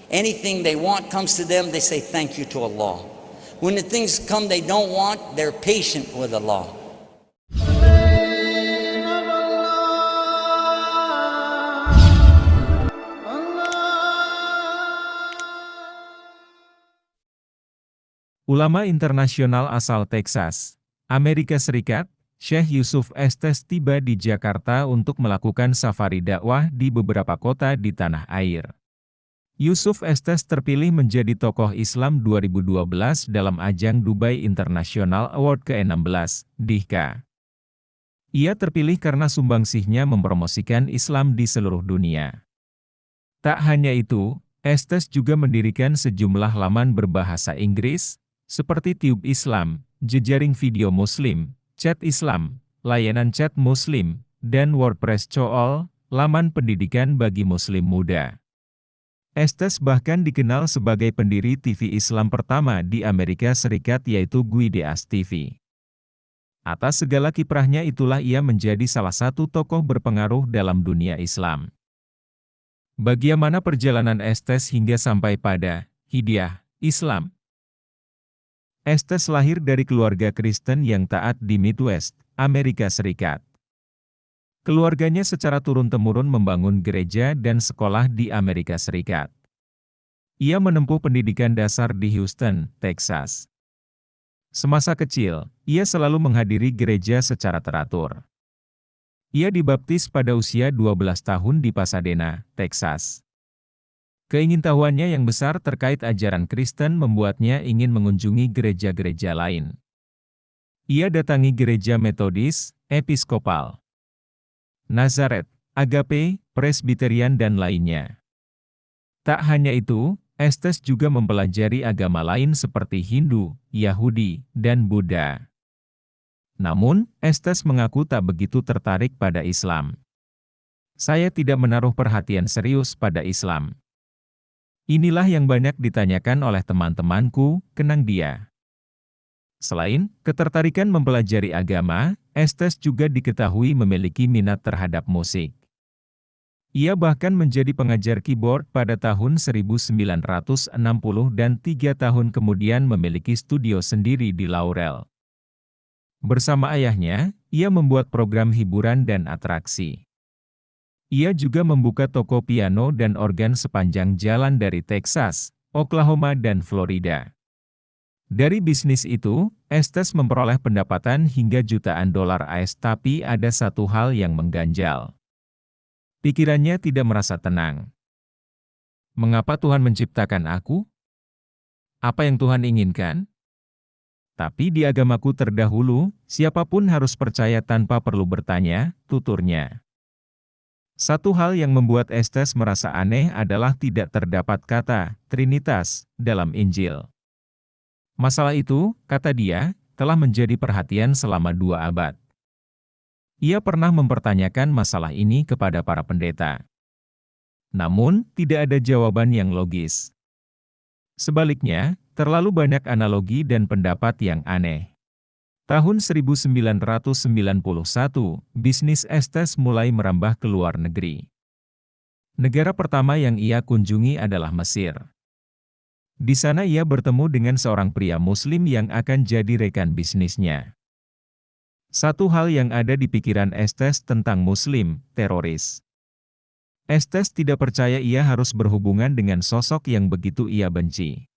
Anything they want comes to them, they say thank you to Allah. When the things come they don't want, they're patient with Allah. Ulama internasional asal Texas, Amerika Serikat, Syekh Yusuf Estes tiba di Jakarta untuk melakukan safari dakwah di beberapa kota di tanah air. Yusuf Estes terpilih menjadi tokoh Islam 2012 dalam ajang Dubai International Award ke-16, DIHKA. Ia terpilih karena sumbangsihnya mempromosikan Islam di seluruh dunia. Tak hanya itu, Estes juga mendirikan sejumlah laman berbahasa Inggris, seperti Tube Islam, jejaring video Muslim, Chat Islam, layanan chat Muslim, dan WordPress Chool, laman pendidikan bagi Muslim muda. Estes bahkan dikenal sebagai pendiri TV Islam pertama di Amerika Serikat yaitu Guideas TV. Atas segala kiprahnya itulah ia menjadi salah satu tokoh berpengaruh dalam dunia Islam. Bagaimana perjalanan Estes hingga sampai pada hidayah Islam? Estes lahir dari keluarga Kristen yang taat di Midwest, Amerika Serikat. Keluarganya secara turun-temurun membangun gereja dan sekolah di Amerika Serikat. Ia menempuh pendidikan dasar di Houston, Texas. Semasa kecil, ia selalu menghadiri gereja secara teratur. Ia dibaptis pada usia 12 tahun di Pasadena, Texas. Keingintahuannya yang besar terkait ajaran Kristen membuatnya ingin mengunjungi gereja-gereja lain. Ia datangi gereja Metodis, Episkopal, Nazaret, Agape, Presbyterian dan lainnya. Tak hanya itu, Estes juga mempelajari agama lain seperti Hindu, Yahudi, dan Buddha. Namun, Estes mengaku tak begitu tertarik pada Islam. Saya tidak menaruh perhatian serius pada Islam. Inilah yang banyak ditanyakan oleh teman-temanku, kenang dia. Selain ketertarikan mempelajari agama, Estes juga diketahui memiliki minat terhadap musik. Ia bahkan menjadi pengajar keyboard pada tahun 1960 dan 3 tahun kemudian memiliki studio sendiri di Laurel. Bersama ayahnya, ia membuat program hiburan dan atraksi. Ia juga membuka toko piano dan organ sepanjang jalan dari Texas, Oklahoma dan Florida. Dari bisnis itu, Estes memperoleh pendapatan hingga jutaan dolar AS, tapi ada satu hal yang mengganjal. Pikirannya tidak merasa tenang. Mengapa Tuhan menciptakan aku? Apa yang Tuhan inginkan? Tapi di agamaku terdahulu, siapapun harus percaya tanpa perlu bertanya, tuturnya. Satu hal yang membuat Estes merasa aneh adalah tidak terdapat kata Trinitas dalam Injil. Masalah itu, kata dia, telah menjadi perhatian selama 2 abad. Ia pernah mempertanyakan masalah ini kepada para pendeta. Namun, tidak ada jawaban yang logis. Sebaliknya, terlalu banyak analogi dan pendapat yang aneh. Tahun 1991, bisnis Estes mulai merambah ke luar negeri. Negara pertama yang ia kunjungi adalah Mesir. Di sana ia bertemu dengan seorang pria Muslim yang akan jadi rekan bisnisnya. Satu hal yang ada di pikiran Estes tentang Muslim, teroris. Estes tidak percaya ia harus berhubungan dengan sosok yang begitu ia benci.